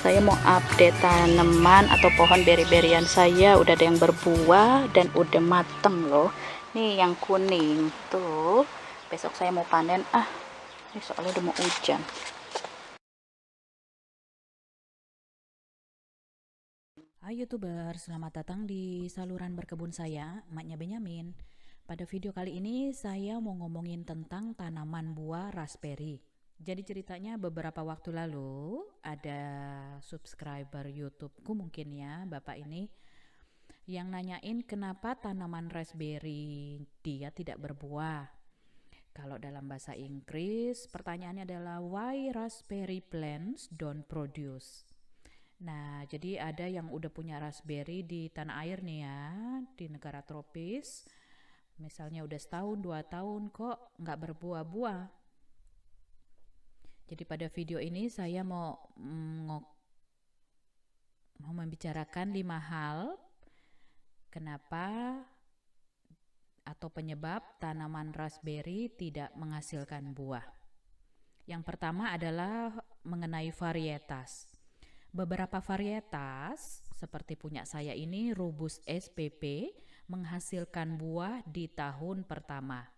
Saya mau update tanaman atau pohon beri-berian saya. Udah ada yang berbuah dan udah mateng loh. Nih yang kuning tuh. Besok saya mau panen. Ini soalnya udah mau hujan. Hai YouTuber, selamat datang di saluran berkebun saya, emaknya Benyamin. Pada video kali ini saya mau ngomongin tentang tanaman buah raspberry. Jadi ceritanya beberapa waktu lalu ada subscriber YouTubeku mungkin ya, bapak ini yang nanyain kenapa tanaman raspberry dia tidak berbuah. Kalau dalam bahasa Inggris pertanyaannya adalah why raspberry plants don't produce. Nah, jadi ada yang udah punya raspberry di tanah air nih ya, di negara tropis. Misalnya udah setahun, 2 tahun kok nggak berbuah-buah. Jadi pada video ini saya mau membicarakan 5 hal kenapa atau penyebab tanaman raspberry tidak menghasilkan buah. Yang pertama adalah mengenai varietas. Beberapa varietas seperti punya saya ini Rubus SPP menghasilkan buah di tahun pertama.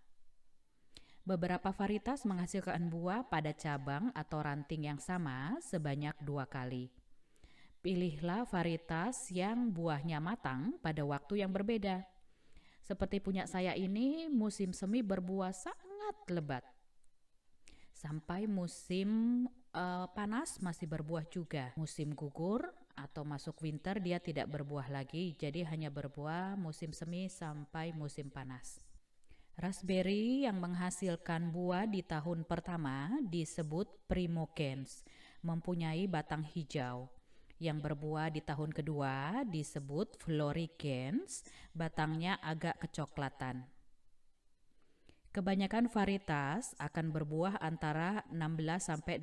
Beberapa varietas menghasilkan buah pada cabang atau ranting yang sama sebanyak 2 kali. Pilihlah varietas yang buahnya matang pada waktu yang berbeda. Seperti punya saya ini musim semi berbuah sangat lebat. Sampai musim panas masih berbuah juga. Musim gugur atau masuk winter dia tidak berbuah lagi, jadi hanya berbuah musim semi sampai musim panas. Raspberry yang menghasilkan buah di tahun pertama disebut primocans, mempunyai batang hijau. Yang berbuah di tahun kedua disebut floricans, batangnya agak kecoklatan. Kebanyakan varietas akan berbuah antara 16-18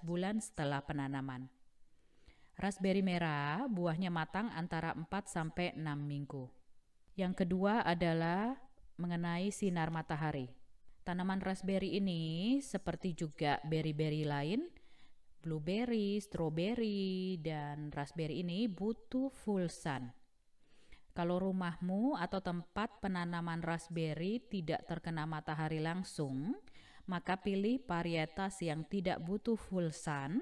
bulan setelah penanaman. Raspberry merah buahnya matang antara 4-6 minggu. Yang kedua adalah mengenai sinar matahari. Tanaman raspberry ini seperti juga beri-beri lain, blueberry, strawberry, dan raspberry ini butuh full sun. Kalau rumahmu atau tempat penanaman raspberry tidak terkena matahari langsung, maka pilih varietas yang tidak butuh full sun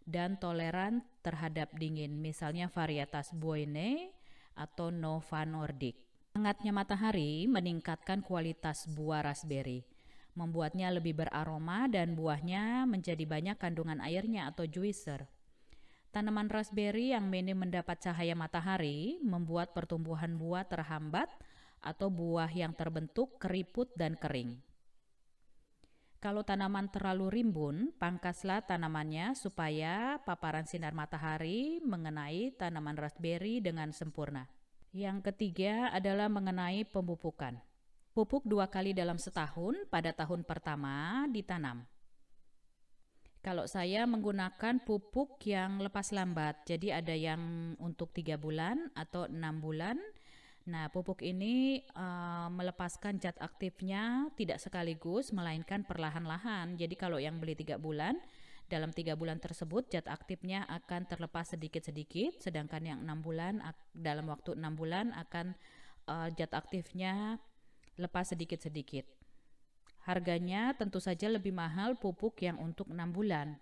dan toleran terhadap dingin, misalnya varietas Boine atau Nova Nordic. Hangatnya matahari meningkatkan kualitas buah raspberry, membuatnya lebih beraroma dan buahnya menjadi banyak kandungan airnya atau juicer. Tanaman raspberry yang minim mendapat cahaya matahari membuat pertumbuhan buah terhambat atau buah yang terbentuk keriput dan kering. Kalau tanaman terlalu rimbun, pangkaslah tanamannya supaya paparan sinar matahari mengenai tanaman raspberry dengan sempurna. Yang ketiga adalah mengenai pemupukan. Pupuk 2 kali dalam setahun, pada tahun pertama ditanam. Kalau saya menggunakan pupuk yang lepas lambat, jadi ada yang untuk 3 bulan atau 6 bulan. Nah, pupuk ini melepaskan zat aktifnya tidak sekaligus, melainkan perlahan-lahan. Jadi kalau yang beli 3 bulan, dalam 3 bulan tersebut zat aktifnya akan terlepas sedikit-sedikit, sedangkan yang 6 bulan, dalam waktu 6 bulan akan zat aktifnya lepas sedikit-sedikit. Harganya tentu saja lebih mahal pupuk yang untuk 6 bulan.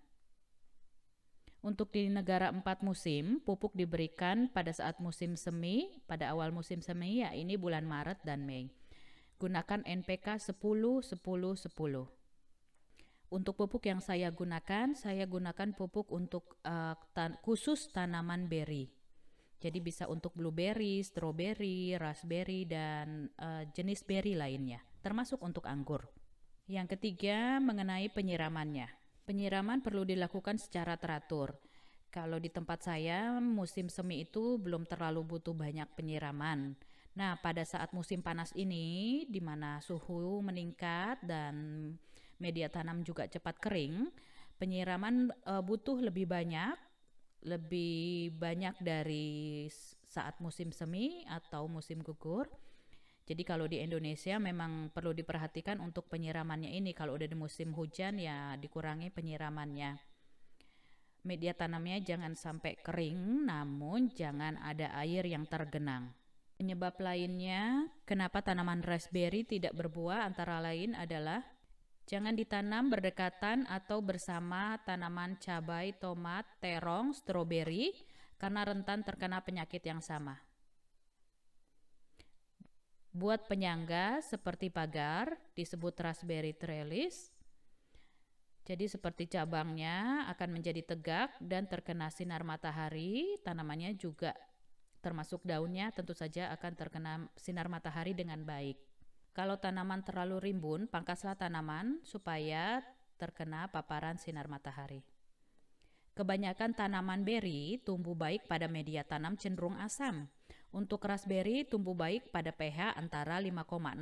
Untuk di negara 4 musim, pupuk diberikan pada saat musim semi, pada awal musim semi, ya ini bulan Maret dan Mei. Gunakan NPK 10-10-10. Untuk pupuk yang saya gunakan pupuk untuk khusus tanaman beri. Jadi bisa untuk blueberry, strawberry, raspberry, dan jenis beri lainnya, termasuk untuk anggur. Yang ketiga mengenai penyiramannya. Penyiraman perlu dilakukan secara teratur. Kalau di tempat saya musim semi itu belum terlalu butuh banyak penyiraman. Nah, pada saat musim panas ini di mana suhu meningkat dan media tanam juga cepat kering, penyiraman butuh lebih banyak dari saat musim semi atau musim gugur. Jadi kalau di Indonesia memang perlu diperhatikan untuk penyiramannya ini. Kalau udah di musim hujan ya dikurangi penyiramannya. Media tanamnya jangan sampai kering, namun jangan ada air yang tergenang. Penyebab lainnya kenapa tanaman raspberry tidak berbuah antara lain adalah jangan ditanam berdekatan atau bersama tanaman cabai, tomat, terong, stroberi karena rentan terkena penyakit yang sama. Buat penyangga seperti pagar disebut raspberry trellis. Jadi seperti cabangnya akan menjadi tegak dan terkena sinar matahari, tanamannya juga termasuk daunnya tentu saja akan terkena sinar matahari dengan baik. Kalau tanaman terlalu rimbun, pangkaslah tanaman supaya terkena paparan sinar matahari. Kebanyakan tanaman beri tumbuh baik pada media tanam cenderung asam. Untuk raspberry tumbuh baik pada pH antara 5,6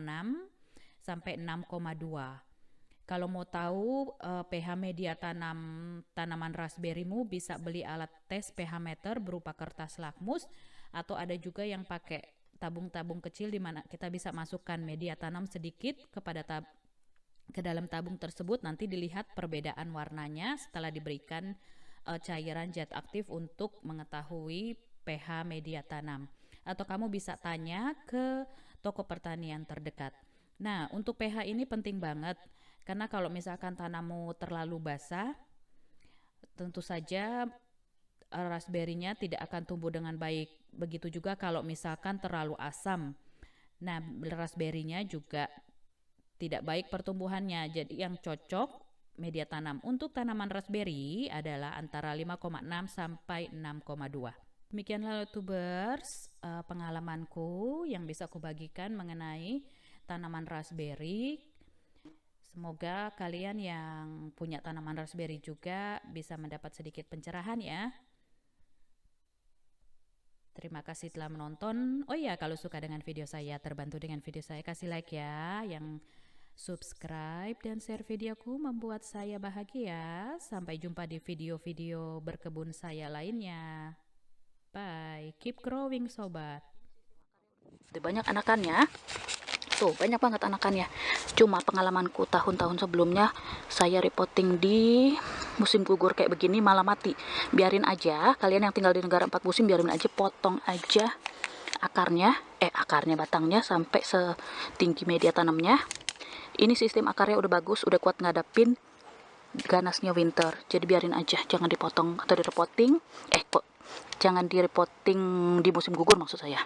sampai 6,2. Kalau mau tahu pH media tanaman raspberrymu, bisa beli alat tes pH meter berupa kertas lakmus, atau ada juga yang pakai tabung-tabung kecil di mana kita bisa masukkan media tanam sedikit ke dalam tabung tersebut. Nanti dilihat perbedaan warnanya setelah diberikan cairan zat aktif untuk mengetahui pH media tanam. Atau kamu bisa tanya ke toko pertanian terdekat. Nah, untuk pH ini penting banget. Karena kalau misalkan tanammu terlalu basah, tentu saja raspberry-nya tidak akan tumbuh dengan baik. Begitu juga kalau misalkan terlalu asam. Nah, raspberry-nya juga tidak baik pertumbuhannya. Jadi yang cocok media tanam untuk tanaman raspberry adalah antara 5,6 sampai 6,2. Demikianlah YouTubers pengalamanku yang bisa aku bagikan mengenai tanaman raspberry. Semoga kalian yang punya tanaman raspberry juga bisa mendapat sedikit pencerahan ya. Terima kasih telah menonton. Oh iya, kalau suka dengan video saya, terbantu dengan video saya, kasih like ya. Yang subscribe dan share videoku membuat saya bahagia. Sampai jumpa di video-video berkebun saya lainnya. Bye. Keep growing sobat. Banyak anakannya. Tuh, banyak banget anakannya. Cuma pengalamanku tahun-tahun sebelumnya, saya reporting di musim gugur kayak begini malah mati. Biarin aja, kalian yang tinggal di negara 4 musim, biarin aja, potong aja akarnya, batangnya sampai setinggi media tanamnya. Ini sistem akarnya udah bagus, udah kuat ngadapin ganasnya winter. Jadi biarin aja, jangan dipotong atau direpotting. Jangan direpotting di musim gugur maksud saya.